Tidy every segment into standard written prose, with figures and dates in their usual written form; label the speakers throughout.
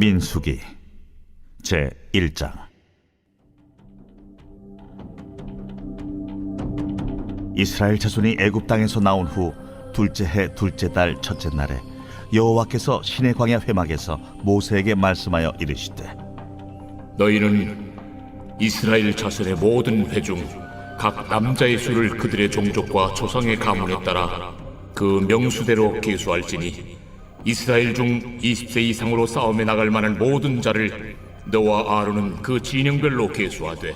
Speaker 1: 민수기 제1장. 이스라엘 자손이 애굽 땅에서 나온 후 둘째 해 둘째 달 첫째 날에 여호와께서 시내 광야 회막에서 모세에게 말씀하여 이르시되,
Speaker 2: 너희는 이스라엘 자손의 모든 회 중 각 남자의 수를 그들의 종족과 조상의 가문에 따라 그 명수대로 계수할지니 이스라엘 중 20세 이상으로 싸움에 나갈 만한 모든 자를 너와 아론은 그 진영별로 계수하되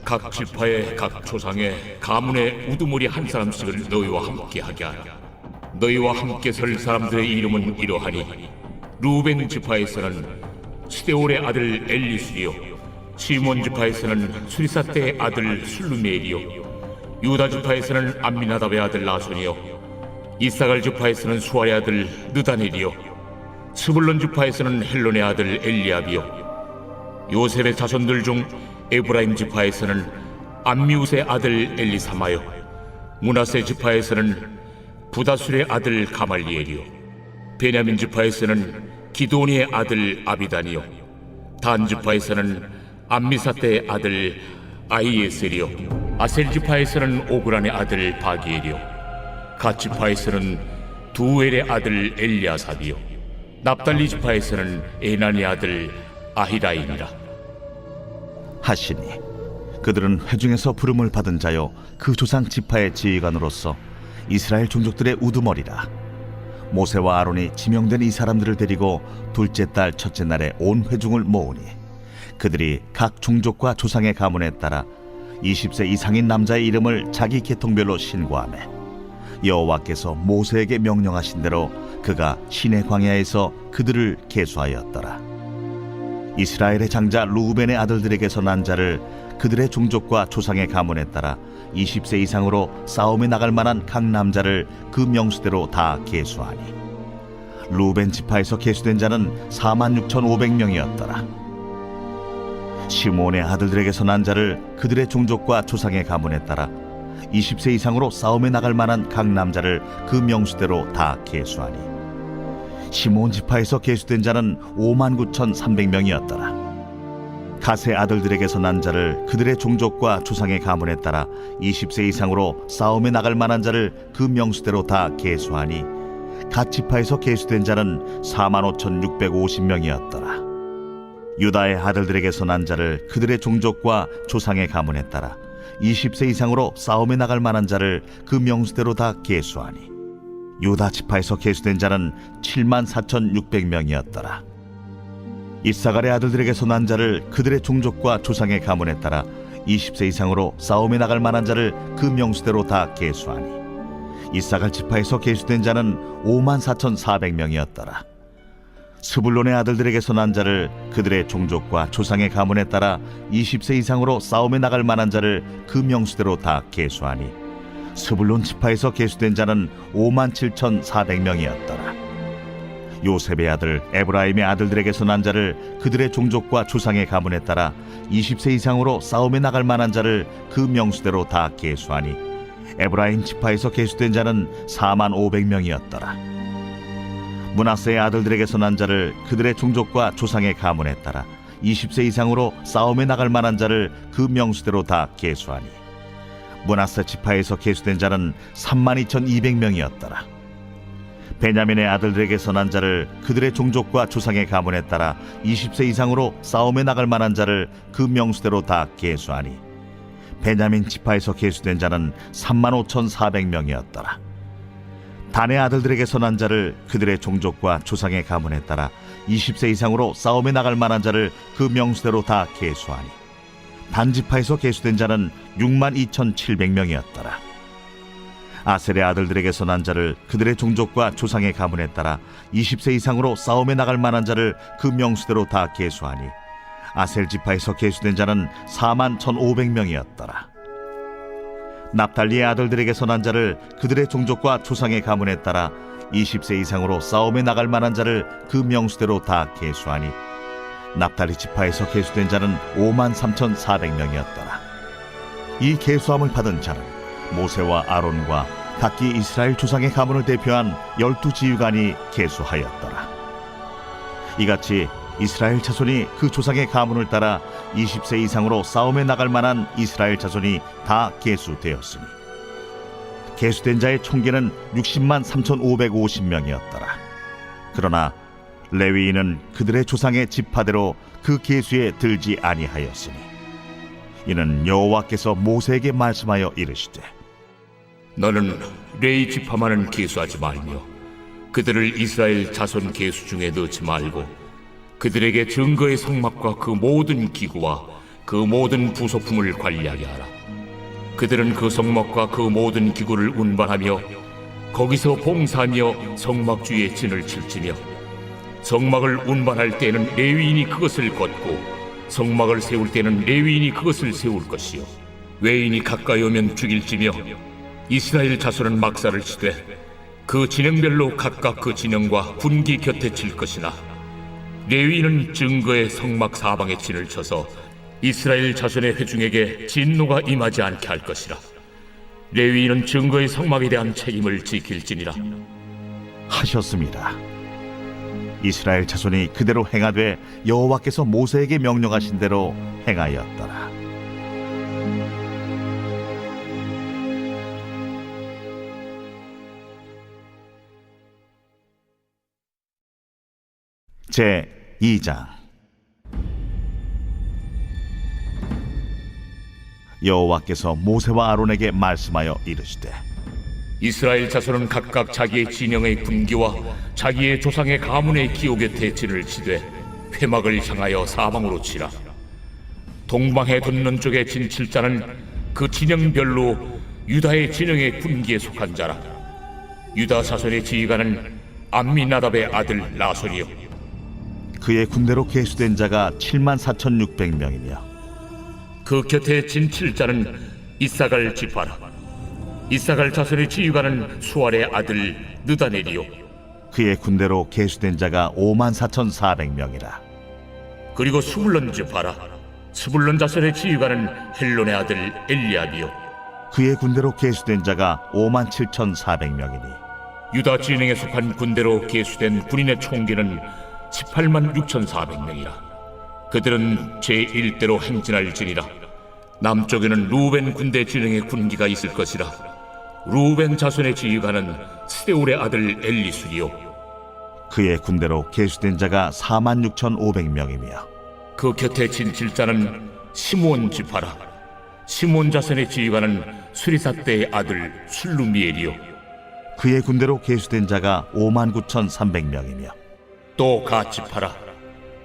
Speaker 2: 각 지파의 각 조상의 가문의 우두머리 한 사람씩을 너희와 함께 하게 하라. 너희와 함께 설 사람들의 이름은 이러하니 루벤 지파에서는 스데올의 아들 엘리술이요, 시몬 지파에서는 수리사떼의 아들 술루멜이요, 유다 지파에서는 암미나답의 아들 나손이요, 이사갈 지파에서는 수아의 아들 느다넬이요, 스불론 지파에서는 헬론의 아들 엘리압이요, 요셉의 자손들 중 에브라임 지파에서는 암미우스의 아들 엘리사마요, 므낫세 지파에서는 부다술의 아들 가말리엘이요, 베냐민 지파에서는 기드온이의 아들 아비단이요, 단 지파에서는 암미사떼의 아들 아히에셀이요, 아셀 지파에서는 오그란의 아들 바기엘이요, 갓 지파에서는 두엘의 아들 엘리아삽이요, 납달리 지파에서는 에난의 아들 아히라인이라
Speaker 1: 하시니 그들은 회중에서 부름을 받은 자요 그 조상 지파의 지휘관으로서 이스라엘 종족들의 우두머리라. 모세와 아론이 지명된 이 사람들을 데리고 둘째 달 첫째 날에 온 회중을 모으니 그들이 각 종족과 조상의 가문에 따라 20세 이상인 남자의 이름을 자기 계통별로 신고하매 여호와께서 모세에게 명령하신 대로 그가 시내 광야에서 그들을 계수하였더라. 이스라엘의 장자 루벤의 아들들에게서 난 자를 그들의 종족과 조상의 가문에 따라 20세 이상으로 싸움에 나갈 만한 각 남자를 그 명수대로 다 계수하니 루벤 지파에서 계수된 자는 46,500명이었더라. 시몬의 아들들에게서 난 자를 그들의 종족과 조상의 가문에 따라 20세 이상으로 싸움에 나갈 만한 각 남자를 그 명수대로 다 계수하니 시몬 지파에서 계수된 자는 59,300명이었더라. 갓의 아들들에게서 난 자를 그들의 종족과 조상의 가문에 따라 20세 이상으로 싸움에 나갈 만한 자를 그 명수대로 다 계수하니 갓 지파에서 계수된 자는 45,650명이었더라. 유다의 아들들에게서 난 자를 그들의 종족과 조상의 가문에 따라 20세 이상으로 싸움에 나갈 만한 자를 그 명수대로 다 계수하니 유다 지파에서 계수된 자는 74,600명이었더라. 이사갈의 아들들에게서 난 자를 그들의 종족과 조상의 가문에 따라 20세 이상으로 싸움에 나갈 만한 자를 그 명수대로 다 계수하니 이사갈 지파에서 계수된 자는 54,400명이었더라. 스불론의 아들들에게서 난 자를 그들의 종족과 조상의 가문에 따라 20세 이상으로 싸움에 나갈 만한 자를 그 명수대로 다 계수하니 스불론 지파에서 계수된 자는 57,400명이었더라. 요셉의 아들 에브라임의 아들들에게서 난 자를 그들의 종족과 조상의 가문에 따라 20세 이상으로 싸움에 나갈 만한 자를 그 명수대로 다 계수하니 에브라임 지파에서 계수된 자는 45,000명이었더라. 므낫세의 아들들에게서 난 자를 그들의 종족과 조상의 가문에 따라 20세 이상으로 싸움에 나갈 만한 자를 그 명수대로 다 계수하니 므낫세 지파에서 계수된 자는 32,200명이었더라. 베냐민의 아들들에게서 난 자를 그들의 종족과 조상의 가문에 따라 20세 이상으로 싸움에 나갈 만한 자를 그 명수대로 다 계수하니 베냐민 지파에서 계수된 자는 35,400명이었더라. 단의 아들들에게서 난 자를 그들의 종족과 조상의 가문에 따라 20세 이상으로 싸움에 나갈 만한 자를 그 명수대로 다 계수하니 단 지파에서 계수된 자는 62,700명이었더라. 아셀의 아들들에게서 난 자를 그들의 종족과 조상의 가문에 따라 20세 이상으로 싸움에 나갈 만한 자를 그 명수대로 다 계수하니 아셀 지파에서 계수된 자는 41,500명이었더라. 납달리의 아들들에게서 난 자를 그들의 종족과 조상의 가문에 따라 20세 이상으로 싸움에 나갈 만한 자를 그 명수대로 다 계수하니 납달리 지파에서 계수된 자는 53,400명이었더라. 이 계수함을 받은 자는 모세와 아론과 각기 이스라엘 조상의 가문을 대표한 12 지휘관이 계수하였더라. 이같이 이스라엘 자손이 그 조상의 가문을 따라 20세 이상으로 싸움에 나갈 만한 이스라엘 자손이 다 계수되었으니 계수된 자의 총계는 60만 3,550명이었더라. 그러나 레위인은 그들의 조상의 지파대로 그 계수에 들지 아니하였으니 이는 여호와께서 모세에게 말씀하여 이르시되
Speaker 2: 너는 레위 지파만은 계수하지 말며 그들을 이스라엘 자손 계수 중에 넣지 말고 그들에게 증거의 성막과 그 모든 기구와 그 모든 부속품을 관리하게 하라. 그들은 그 성막과 그 모든 기구를 운반하며 거기서 봉사하며 성막 주위에 진을 칠지며 성막을 운반할 때에는 레위인이 그것을 걷고 성막을 세울 때는 레위인이 그것을 세울 것이요 외인이 가까이 오면 죽일지며 이스라엘 자손은 막사를 치되 그 진영별로 각각 그 진영과 분기 곁에 칠 것이나 레위인은 증거의 성막 사방에 진을 쳐서 이스라엘 자손의 회중에게 진노가 임하지 않게 할 것이라. 레위인은 증거의 성막에 대한 책임을 지킬지니라
Speaker 1: 하셨습니다. 이스라엘 자손이 그대로 행하되 여호와께서 모세에게 명령하신 대로 행하였더라. 제 2장. 여호와께서 모세와 아론에게 말씀하여 이르시되
Speaker 2: 이스라엘 자손은 각각 자기의 진영의 분기와 자기의 조상의 가문의 기호 곁에 진을 치되 회막을 향하여 사방으로 치라. 동방에 돋는 쪽에 진 칠자는 그 진영별로 유다의 진영의 분기에 속한 자라. 유다 자손의 지휘관은 암미나답의 아들 나손이요
Speaker 1: 그의 군대로 계수된 자가 74,600명이며
Speaker 2: 그 곁에 진 칠자는 이사갈 지파라. 이사갈 자손의 지휘관은 수알의 아들 느다넬이요
Speaker 1: 그의 군대로 계수된 자가 54,400명이라.
Speaker 2: 그리고 스불론 지파라. 스불론 자손의 지휘관은 헬론의 아들 엘리압이요
Speaker 1: 그의 군대로 계수된 자가 57,400명이니
Speaker 2: 유다 진영에 속한 군대로 계수된 군인의 총기는 18만 6,400명이라. 그들은 제1대로 행진할지니라. 남쪽에는 루벤 군대 진영의 군기가 있을 것이라. 루벤 자손의 지휘관은 스데울의 아들 엘리술이요
Speaker 1: 그의 군대로 계수된 자가 46,500명이며
Speaker 2: 그 곁에 진 칠자는 시므온 지파라. 시므온 자손의 지휘관은 수리사대의 아들 술루미엘이요
Speaker 1: 그의 군대로 계수된 자가 59,300명이며
Speaker 2: 또 갓 지파라.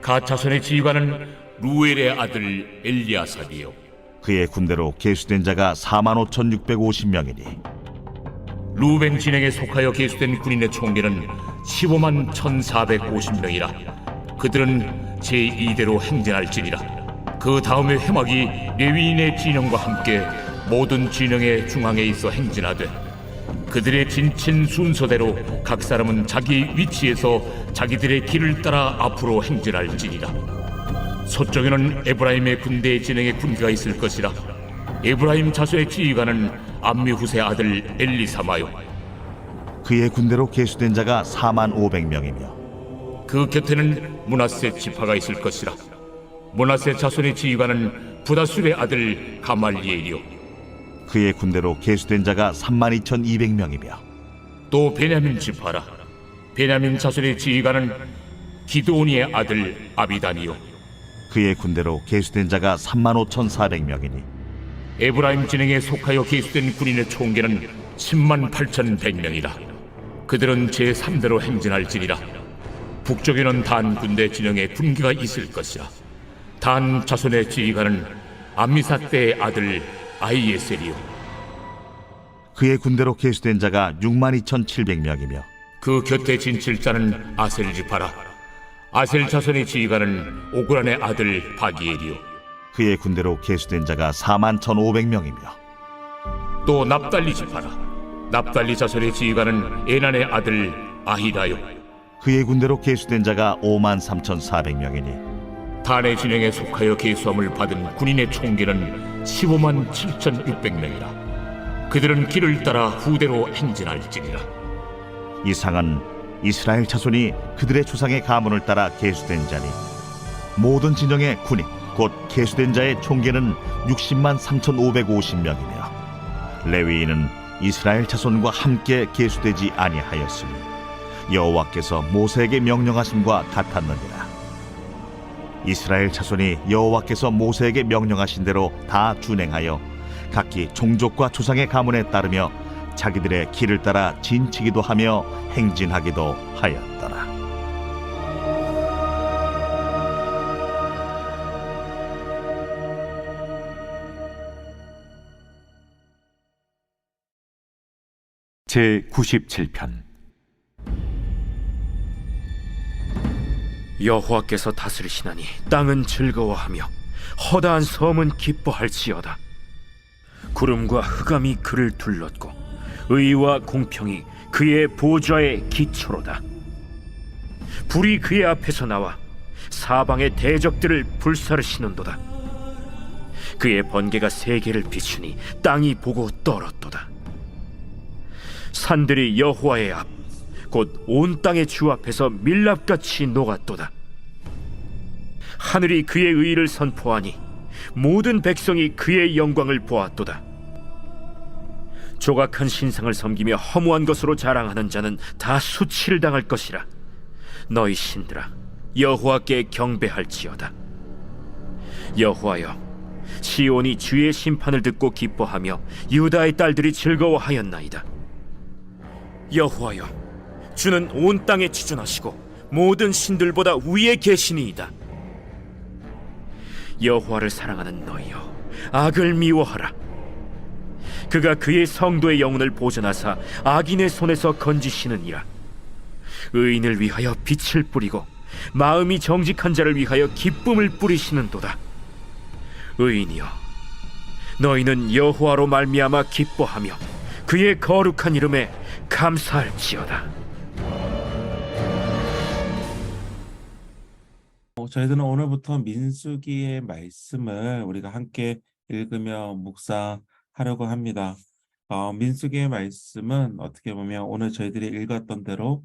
Speaker 2: 갓 자손의 지휘관은 루엘의 아들 엘리아삽이요
Speaker 1: 그의 군대로 계수된 자가 45,650명이니
Speaker 2: 루벤 진영에 속하여 계수된 군인의 총계는 15만 1,450명이라. 그들은 제2대로 행진할지니라. 그 다음에 회막이 레위인의 진영과 함께 모든 진영의 중앙에 있어 행진하되 그들의 진친 순서대로 각 사람은 자기 위치에서 자기들의 길을 따라 앞으로 행진할지니라. 서쪽에는 에브라임의 군대의 진영의 군기가 있을 것이라. 에브라임 자손의 지휘관은 암미후세 아들 엘리사마요
Speaker 1: 그의 군대로 계수된 자가 45,500명이며
Speaker 2: 그 곁에는 므낫세 지파가 있을 것이라. 므낫세 자손의 지휘관은 부다술의 아들 가말리엘이요
Speaker 1: 그의 군대로 계수된 자가 32,200명이며
Speaker 2: 또 베냐민 지파라. 베냐민 자손의 지휘관은 기드오니의 아들 아비단이요
Speaker 1: 그의 군대로 계수된 자가 35,400명이니
Speaker 2: 에브라임 진영에 속하여 계수된 군인의 총계는 10만 8,100명이라. 그들은 제3대로 행진할지니라. 북쪽에는 단 군대 진영에 군기가 있을 것이라. 단 자손의 지휘관은 암미사대의 아들 아이에셀이요
Speaker 1: 그의 군대로 계수된 자가 62,700명이며
Speaker 2: 그 곁에 진칠자는 아셀 지파라. 아셀 자손의 지휘관은 오그란의 아들 바기엘이요
Speaker 1: 그의 군대로 계수된 자가 41,500명이며
Speaker 2: 또 납달리 지파라. 납달리 자손의 지휘관은 에난의 아들 아히다요
Speaker 1: 그의 군대로 계수된 자가 53,400명이니
Speaker 2: 단의 진영에 속하여 계수함을 받은 군인의 총기는 15만 7,600명이라. 그들은 길을 따라 후대로 행진할지니라.
Speaker 1: 이상은 이스라엘 자손이 그들의 조상의 가문을 따라 계수된 자니 모든 진영의 군인 곧 계수된 자의 총계는 60만 3,550명이며 레위인은 이스라엘 자손과 함께 계수되지 아니하였으니 여호와께서 모세에게 명령하심과 같았느니라. 이스라엘 자손이 여호와께서 모세에게 명령하신 대로 다 준행하여 각기 종족과 조상의 가문에 따르며 자기들의 길을 따라 진치기도 하며 행진하기도 하였더라.
Speaker 3: 제 97편.
Speaker 4: 여호와께서 다스리시나니 땅은 즐거워하며 허다한 섬은 기뻐할지어다. 구름과 흑암이 그를 둘렀고 의와 공평이 그의 보좌의 기초로다. 불이 그의 앞에서 나와 사방의 대적들을 불사르시는도다. 그의 번개가 세계를 비추니 땅이 보고 떨었도다. 산들이 여호와의 앞 곧 온 땅의 주 앞에서 밀랍같이 녹았도다. 하늘이 그의 의를 선포하니 모든 백성이 그의 영광을 보았도다. 조각한 신상을 섬기며 허무한 것으로 자랑하는 자는 다 수치를 당할 것이라. 너희 신들아, 여호와께 경배할지어다. 여호와여, 시온이 주의 심판을 듣고 기뻐하며 유다의 딸들이 즐거워하였나이다. 여호와여, 주는 온 땅에 지존하시고 모든 신들보다 위에 계시니이다. 여호와를 사랑하는 너희여, 악을 미워하라. 그가 그의 성도의 영혼을 보존하사 악인의 손에서 건지시느니라. 의인을 위하여 빛을 뿌리고 마음이 정직한 자를 위하여 기쁨을 뿌리시는도다. 의인이여, 너희는 여호와로 말미암아 기뻐하며 그의 거룩한 이름에 감사할지어다.
Speaker 5: 저희들은 오늘부터 민수기의 말씀을 우리가 함께 읽으며 묵상하려고 합니다. 민수기의 말씀은 어떻게 보면 오늘 저희들이 읽었던 대로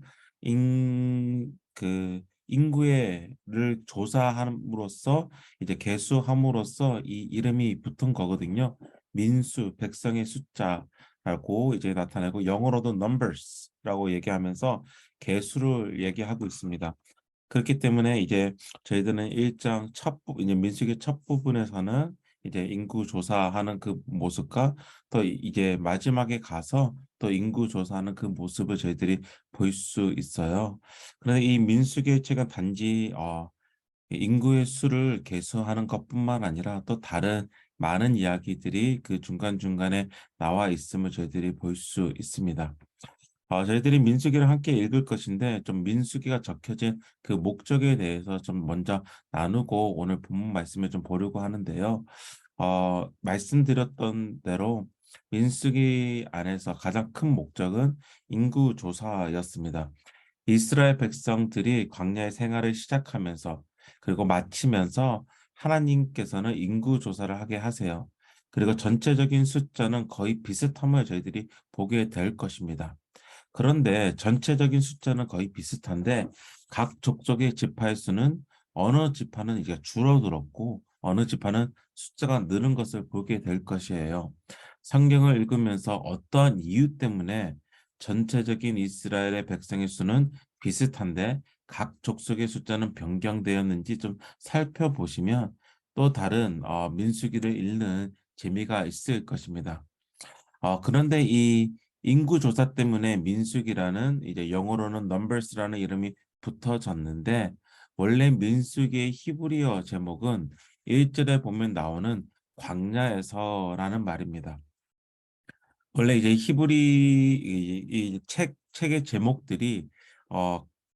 Speaker 5: 인구를 조사함으로써 이제 계수함으로써 이 이름이 붙은 거거든요. 민수, 백성의 숫자라고 이제 나타내고 영어로도 numbers라고 얘기하면서 계수를 얘기하고 있습니다. 그렇기 때문에 이제 저희들은 1장 이제 민수기 첫 부분에서는 이제 인구 조사하는 그 모습과 또 이제 마지막에 가서 또 인구 조사하는 그 모습을 저희들이 볼 수 있어요. 그런데 이 민수기의 책은 단지 인구의 수를 계수하는 것뿐만 아니라 또 다른 많은 이야기들이 그 중간중간에 나와 있음을 저희들이 볼 수 있습니다. 저희들이 민수기를 함께 읽을 것인데 좀 민수기가 적혀진 그 목적에 대해서 좀 먼저 나누고 오늘 본문 말씀을 좀 보려고 하는데요. 말씀드렸던 대로 민수기 안에서 가장 큰 목적은 인구 조사였습니다. 이스라엘 백성들이 광야의 생활을 시작하면서 그리고 마치면서 하나님께서는 인구 조사를 하게 하세요. 그리고 전체적인 숫자는 거의 비슷함을 저희들이 보게 될 것입니다. 그런데 전체적인 숫자는 거의 비슷한데 각 족속의 지파의 수는 어느 지파는 이제 줄어들었고 어느 지파는 숫자가 느는 것을 보게 될 것이에요. 성경을 읽으면서 어떠한 이유 때문에 전체적인 이스라엘의 백성의 수는 비슷한데 각 족속의 숫자는 변경되었는지 좀 살펴보시면 또 다른 민수기를 읽는 재미가 있을 것입니다. 그런데 이 인구 조사 때문에 민수기라는 이제 영어로는 numbers라는 이름이 붙어졌는데 원래 민수기의 히브리어 제목은 1절에 보면 나오는 광야에서라는 말입니다. 원래 이제 히브리 이 책의 제목들이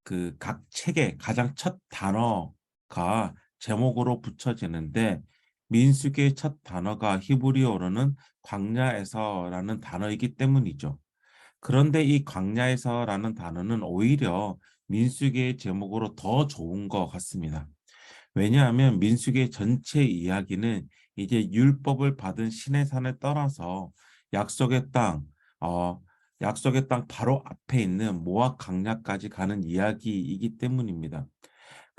Speaker 5: 그 각 책의 가장 첫 단어가 제목으로 붙여지는데 민수기의 첫 단어가 히브리어로는 광야에서라는 단어이기 때문이죠. 그런데 이 광야에서라는 단어는 오히려 민수기의 제목으로 더 좋은 것 같습니다. 왜냐하면 민수기의 전체 이야기는 이제 율법을 받은 시내산을 떠나서 약속의 땅, 약속의 땅 바로 앞에 있는 모압 광야까지 가는 이야기이기 때문입니다.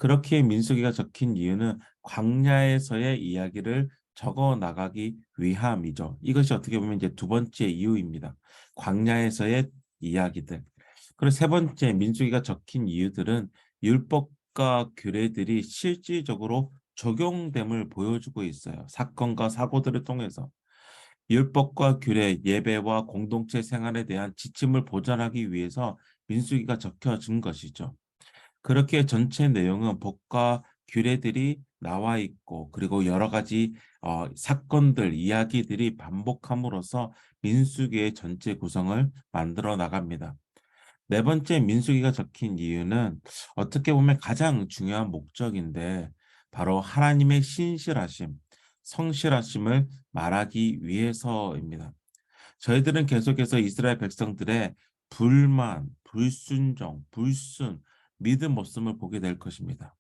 Speaker 5: 그렇게 민수기가 적힌 이유는 광야에서의 이야기를 적어 나가기 위함이죠. 이것이 어떻게 보면 이제 두 번째 이유입니다. 광야에서의 이야기들. 그리고 세 번째 민수기가 적힌 이유들은 율법과 규례들이 실질적으로 적용됨을 보여주고 있어요. 사건과 사고들을 통해서. 율법과 규례, 예배와 공동체 생활에 대한 지침을 보전하기 위해서 민수기가 적혀진 것이죠. 그렇게 전체 내용은 법과 규례들이 나와 있고 그리고 여러 가지 사건들, 이야기들이 반복함으로써 민수기의 전체 구성을 만들어 나갑니다. 네 번째 민수기가 적힌 이유는 어떻게 보면 가장 중요한 목적인데 바로 하나님의 신실하심, 성실하심을 말하기 위해서입니다. 저희들은 계속해서 이스라엘 백성들의 불만, 불순종, 불순, 믿음 없음을 보게 될 것입니다.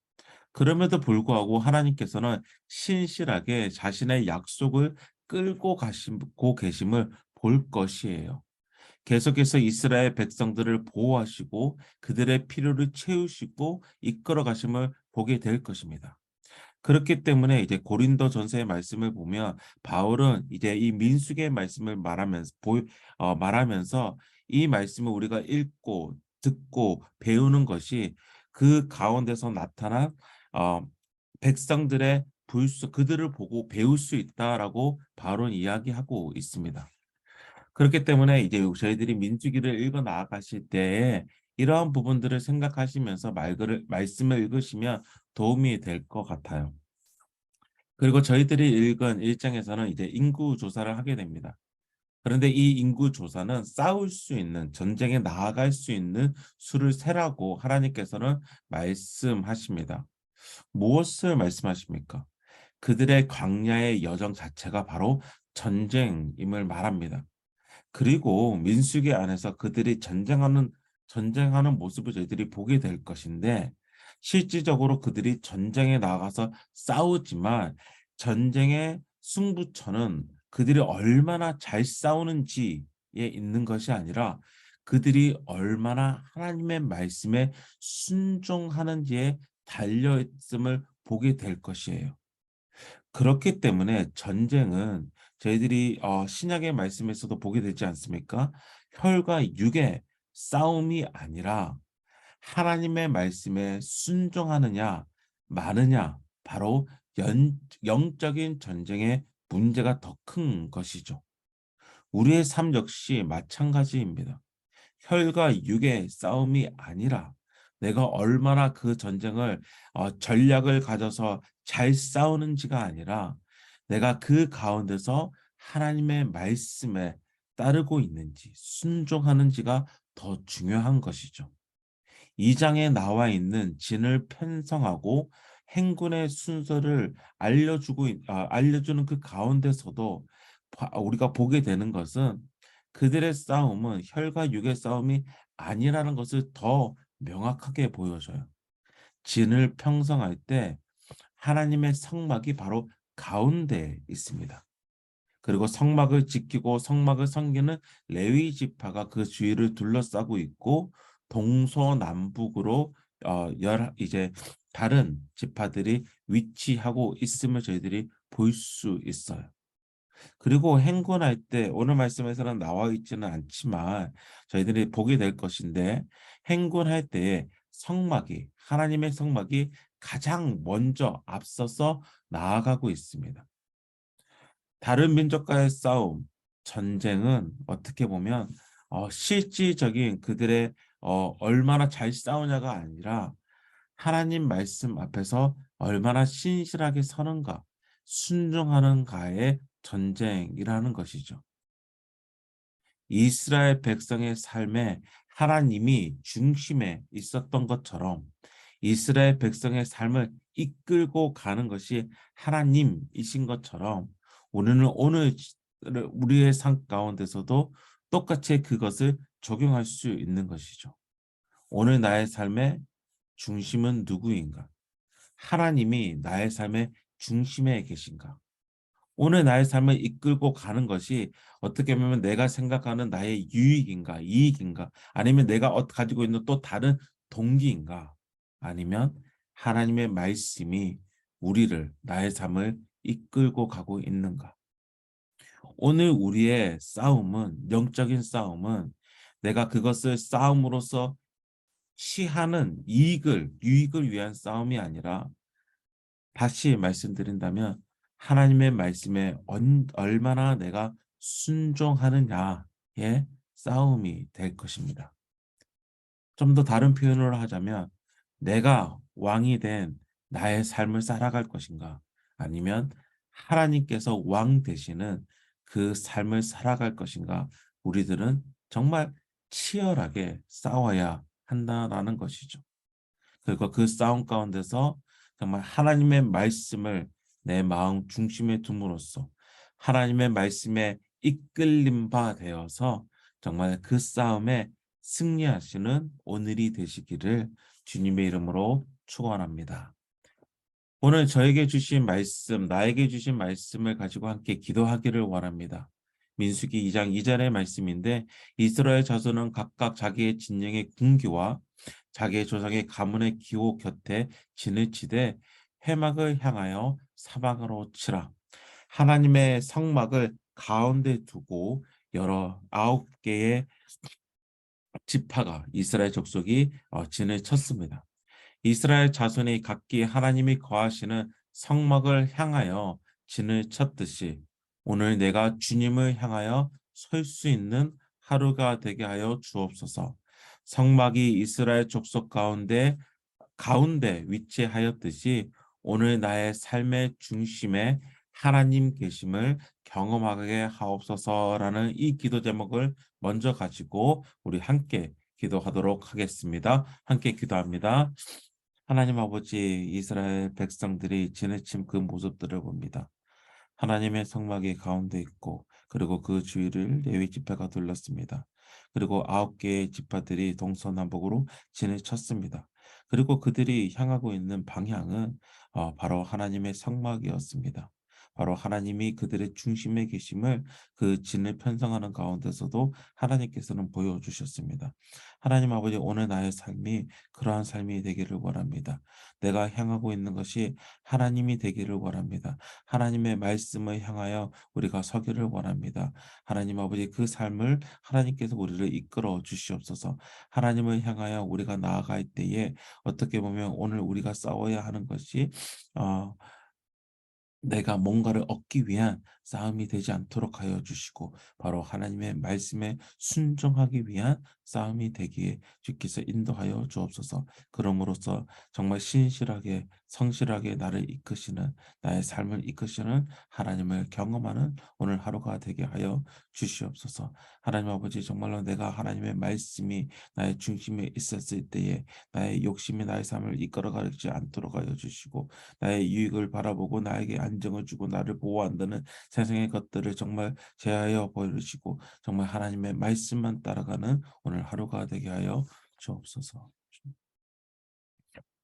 Speaker 5: 그럼에도 불구하고 하나님께서는 신실하게 자신의 약속을 끌고 가시고 계심을 볼 것이에요. 계속해서 이스라엘 백성들을 보호하시고 그들의 필요를 채우시고 이끌어 가심을 보게 될 것입니다. 그렇기 때문에 이제 고린도전서의 말씀을 보면 바울은 이제 이 민수기의 말씀을 말하면서 이 말씀을 우리가 읽고 듣고 배우는 것이 그 가운데서 나타난 어, 백성들의 그들을 보고 배울 수 있다라고 바울은 이야기하고 있습니다. 그렇기 때문에 이제 저희들이 민수기를 읽어 나아가실 때에 이러한 부분들을 생각하시면서 말씀을 읽으시면 도움이 될 것 같아요. 그리고 저희들이 읽은 1장에서는 이제 인구 조사를 하게 됩니다. 그런데 이 인구 조사는 싸울 수 있는, 전쟁에 나아갈 수 있는 수를 세라고 하나님께서는 말씀하십니다. 무엇을 말씀하십니까? 그들의 광야의 여정 자체가 바로 전쟁임을 말합니다. 그리고 민수기 안에서 그들이 전쟁하는 모습을 저희들이 보게 될 것인데 실질적으로 그들이 전쟁에 나가서 싸우지만 전쟁의 승부처는 그들이 얼마나 잘 싸우는지에 있는 것이 아니라 그들이 얼마나 하나님의 말씀에 순종하는지에 달려 있음을 보게 될 것이에요. 그렇기 때문에 전쟁은 저희들이 신약의 말씀에서도 보게 되지 않습니까? 혈과 육의 싸움이 아니라 하나님의 말씀에 순종하느냐 마느냐 바로 영적인 전쟁의 문제가 더 큰 것이죠. 우리의 삶 역시 마찬가지입니다. 혈과 육의 싸움이 아니라 내가 얼마나 그 전쟁을 전략을 가져서 잘 싸우는지가 아니라 내가 그 가운데서 하나님의 말씀에 따르고 있는지 순종하는지가 더 중요한 것이죠. 2장에 나와 있는 진을 편성하고 행군의 순서를 알려주는 그 가운데서도 우리가 보게 되는 것은 그들의 싸움은 혈과 육의 싸움이 아니라는 것을 더 명확하게 보여줘요. 진을 편성할 때 하나님의 성막이 바로 가운데에 있습니다. 그리고 성막을 지키고 성막을 섬기는 레위 지파가 그 주위를 둘러싸고 있고 동서남북으로 이제 다른 지파들이 위치하고 있음을 저희들이 볼 수 있어요. 그리고 행군할 때 오늘 말씀에서는 나와 있지는 않지만 저희들이 보게 될 것인데 행군할 때에 하나님의 성막이 가장 먼저 앞서서 나아가고 있습니다. 다른 민족과의 싸움, 전쟁은 어떻게 보면 실질적인 그들의 얼마나 잘 싸우냐가 아니라 하나님 말씀 앞에서 얼마나 신실하게 서는가, 순종하는가의 전쟁이라는 것이죠. 이스라엘 백성의 삶에 하나님이 중심에 있었던 것처럼 이스라엘 백성의 삶을 이끌고 가는 것이 하나님이신 것처럼 오늘 우리의 삶 가운데서도 똑같이 그것을 적용할 수 있는 것이죠. 오늘 나의 삶의 중심은 누구인가? 하나님이 나의 삶의 중심에 계신가? 오늘 나의 삶을 이끌고 가는 것이 어떻게 보면 내가 생각하는 나의 유익인가, 이익인가, 아니면 내가 가지고 있는 또 다른 동기인가, 아니면 하나님의 말씀이 우리를, 나의 삶을 이끌고 가고 있는가? 오늘 우리의 싸움은, 영적인 싸움은 내가 그것을 싸움으로써 취하는 유익을 위한 싸움이 아니라, 다시 말씀드린다면 하나님의 말씀에 얼마나 내가 순종하느냐의 싸움이 될 것입니다. 좀 더 다른 표현을 하자면 내가 왕이 된 나의 삶을 살아갈 것인가, 아니면 하나님께서 왕 되시는 그 삶을 살아갈 것인가, 우리들은 정말 치열하게 싸워야 한다라는 것이죠. 그리고 그 싸움 가운데서 정말 하나님의 말씀을 내 마음 중심에 둠으로써 하나님의 말씀에 이끌림 바 되어서 정말 그 싸움에 승리하시는 오늘이 되시기를 주님의 이름으로 축원합니다. 오늘 저에게 주신 말씀, 나에게 주신 말씀을 가지고 함께 기도하기를 원합니다. 민수기 2장 2절의 말씀인데, 이스라엘 자손은 각각 자기의 진영의 군기와 자기의 조상의 가문의 기호 곁에 진을 치되 회막을 향하여 사방으로 치라. 하나님의 성막을 가운데 두고 여러 9개의 지파가, 이스라엘 족속이 진을 쳤습니다. 이스라엘 자손이 각기 하나님이 거하시는 성막을 향하여 진을 쳤듯이 오늘 내가 주님을 향하여 설 수 있는 하루가 되게 하여 주옵소서. 성막이 이스라엘 족속 가운데 위치하였듯이 오늘 나의 삶의 중심에 하나님 계심을 경험하게 하옵소서라는 이 기도 제목을 먼저 가지고 우리 함께 기도하도록 하겠습니다. 함께 기도합니다. 하나님 아버지, 이스라엘 백성들이 지내친 그 모습들을 봅니다. 하나님의 성막이 가운데 있고, 그리고 그 주위를 레위 지파가 둘렀습니다. 그리고 9개의 지파들이 동서남북으로 진을 쳤습니다. 그리고 그들이 향하고 있는 방향은 바로 하나님의 성막이었습니다. 바로 하나님이 그들의 중심에 계심을 그 진을 편성하는 가운데서도 하나님께서는 보여주셨습니다. 하나님 아버지, 오늘 나의 삶이 그러한 삶이 되기를 원합니다. 내가 향하고 있는 것이 하나님이 되기를 원합니다. 하나님의 말씀을 향하여 우리가 서기를 원합니다. 하나님 아버지, 그 삶을 하나님께서 우리를 이끌어 주시옵소서. 하나님을 향하여 우리가 나아갈 때에 어떻게 보면 오늘 우리가 싸워야 하는 것이 내가 뭔가를 얻기 위한 싸움이 되지 않도록 하여 주시고, 바로 하나님의 말씀에 순종하기 위한 싸움이 되기에 주께서 인도하여 주옵소서. 그럼으로써 정말 신실하게 성실하게 나를 이끄시는, 나의 삶을 이끄시는 하나님을 경험하는 오늘 하루가 되게 하여 주시옵소서. 하나님 아버지, 정말로 내가 하나님의 말씀이 나의 중심에 있었을 때에 나의 욕심이 나의 삶을 이끌어가지 않도록 하여 주시고, 나의 유익을 바라보고 나에게 안정을 주고 나를 보호한다는 세상의 것들을 정말 제하여 버리시고 정말 하나님의 말씀만 따라가는 오늘 하루가 되게 하여 주옵소서.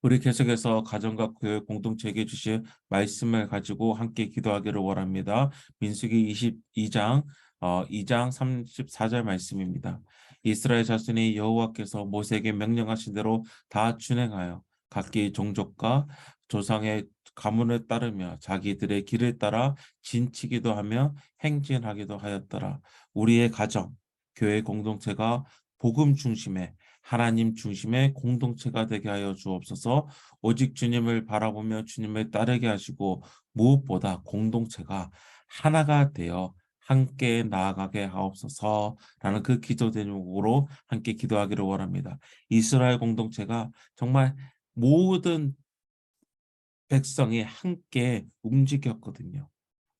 Speaker 5: 우리 계속해서 가정과 교회 공동체에게 주신 말씀을 가지고 함께 기도하기를 원합니다. 민수기 22장 2장 34절 말씀입니다. 이스라엘 자손이 여호와께서 모세에게 명령하신 대로 다 준행하여 각기 종족과 조상의 가문을 따르며 자기들의 길을 따라 진치기도 하며 행진하기도 하였더라. 우리의 가정, 교회 공동체가 복음 중심의, 하나님 중심의 공동체가 되게 하여 주옵소서. 오직 주님을 바라보며 주님을 따르게 하시고, 무엇보다 공동체가 하나가 되어 함께 나아가게 하옵소서라는 그 기도 제목으로 함께 기도하기를 원합니다. 이스라엘 공동체가 정말 모든 백성이 함께 움직였거든요.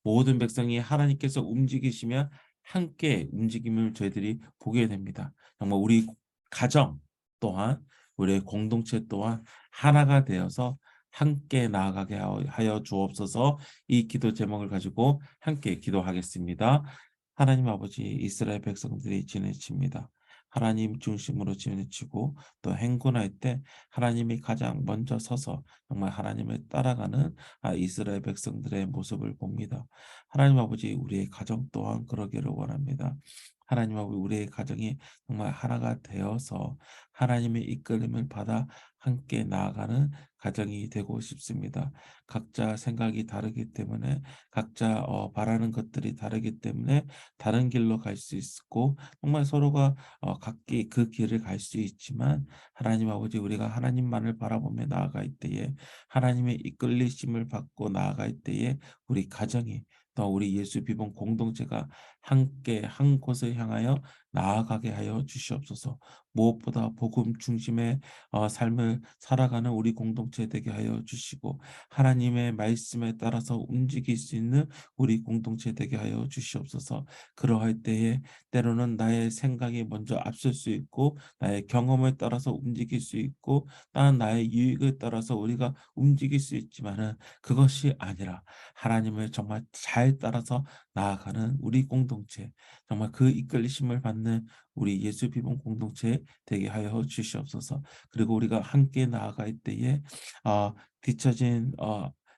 Speaker 5: 모든 백성이 하나님께서 움직이시면 함께 움직임을 저희들이 보게 됩니다. 정말 우리 가정 또한, 우리의 공동체 또한 하나가 되어서 함께 나아가게 하여 주옵소서. 이 기도 제목을 가지고 함께 기도하겠습니다. 하나님 아버지, 이스라엘 백성들이 지내칩니다. 하나님 중심으로 지내치고 또 행군할 때 하나님이 가장 먼저 서서 정말 하나님을 따라가는 이스라엘 백성들의 모습을 봅니다. 하나님 아버지, 우리의 가정 또한 그러기를 원합니다. 하나님 아버지 우리의 가정이 정말 하나가 되어서 하나님의 이끌림을 받아 함께 나아가는 가정이 되고 싶습니다. 각자 생각이 다르기 때문에 각자 바라는 것들이 다르기 때문에 다른 길로 갈 수 있고 정말 서로가 각기 그 길을 갈 수 있지만 하나님 아버지 우리가 하나님만을 바라보며 나아갈 때에 하나님의 이끌리심을 받고 나아갈 때에 우리 가정이 또 우리 예수 비번 공동체가 함께 한 곳을 향하여 나아가게 하여 주시옵소서. 무엇보다 복음 중심의 삶을 살아가는 우리 공동체 되게 하여 주시고 하나님의 말씀에 따라서 움직일 수 있는 우리 공동체 되게 하여 주시옵소서. 그러할 때에 때로는 나의 생각이 먼저 앞설 수 있고 나의 경험을 따라서 움직일 수 있고 또한 나의 유익을 따라서 우리가 움직일 수 있지만은 그것이 아니라 하나님을 정말 잘 따라서 나아가는 우리 공동체 정말 그 이끌리심을 받는 우리 예수 비번 공동체 되게 하여 주시옵소서. 그리고 우리가 함께 나아갈 때에 뒤처진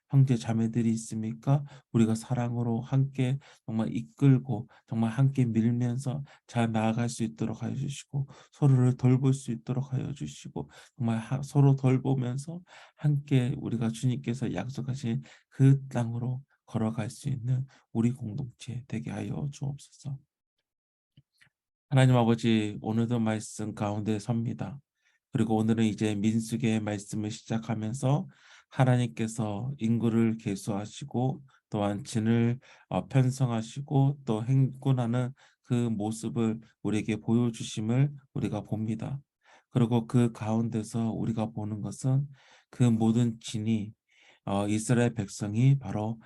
Speaker 5: 형제 자매들이 있습니까? 우리가 사랑으로 함께 정말 이끌고 정말 함께 밀면서 잘 나아갈 수 있도록 하여 주시고 서로를 돌볼 수 있도록 하여 주시고 정말 서로 돌보면서 함께 우리가 주님께서 약속하신 그 땅으로 걸어갈 수 있는 우리 공동체 되게 하여 주옵소서. 하나님 아버지 오늘도 말씀 가운데 섭니다. 그리고 오늘은 이제 민수기의 말씀을 시작하면서 하나님께서 인구를 계수하시고 또한 진을 편성하시고 또 행군하는 그 모습을 우리에게 보여주심을 우리가 봅니다. 그리고 그 가운데서 우리가 보는 것은 그 모든 진이 이스라엘 백성이 바로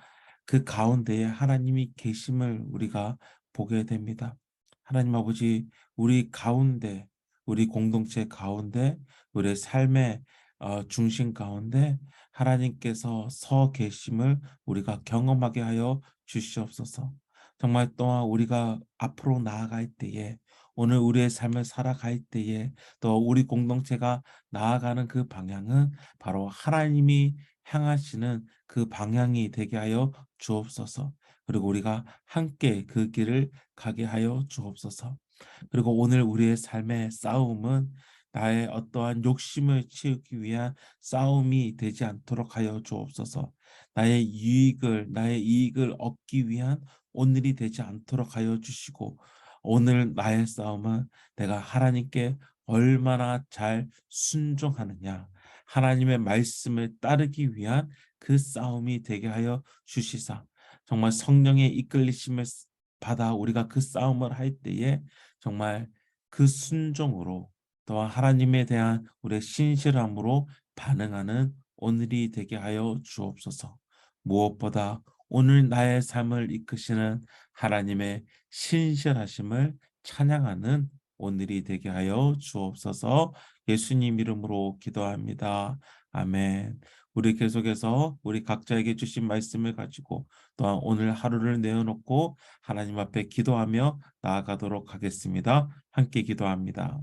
Speaker 5: 그 가운데에 하나님이 계심을 우리가 보게 됩니다. 하나님 아버지 우리 가운데 우리 공동체 가운데 우리의 삶의 중심 가운데 하나님께서 서 계심을 우리가 경험하게 하여 주시옵소서. 정말 또한 우리가 앞으로 나아갈 때에 오늘 우리의 삶을 살아갈 때에 또 우리 공동체가 나아가는 그 방향은 바로 하나님이 향하시는 그 방향이 되게 하여 주옵소서. 그리고 우리가 함께 그 길을 가게 하여 주옵소서. 그리고 오늘 우리의 삶의 싸움은 나의 어떠한 욕심을 채우기 위한 싸움이 되지 않도록 하여 주옵소서. 나의 이익을 얻기 위한 오늘이 되지 않도록 하여 주시고 오늘 나의 싸움은 내가 하나님께 얼마나 잘 순종하느냐 하나님의 말씀을 따르기 위한 그 싸움이 되게 하여 주시사 정말 성령의 이끌리심을 받아 우리가 그 싸움을 할 때에 정말 그 순종으로 또한 하나님에 대한 우리의 신실함으로 반응하는 오늘이 되게 하여 주옵소서. 무엇보다 오늘 나의 삶을 이끄시는 하나님의 신실하심을 찬양하는 오늘이 되게 하여 주옵소서. 예수님 이름으로 기도합니다. 아멘. 우리 계속해서 우리 각자에게 주신 말씀을 가지고 또한 오늘 하루를 내어놓고 하나님 앞에 기도하며 나아가도록 하겠습니다. 함께 기도합니다.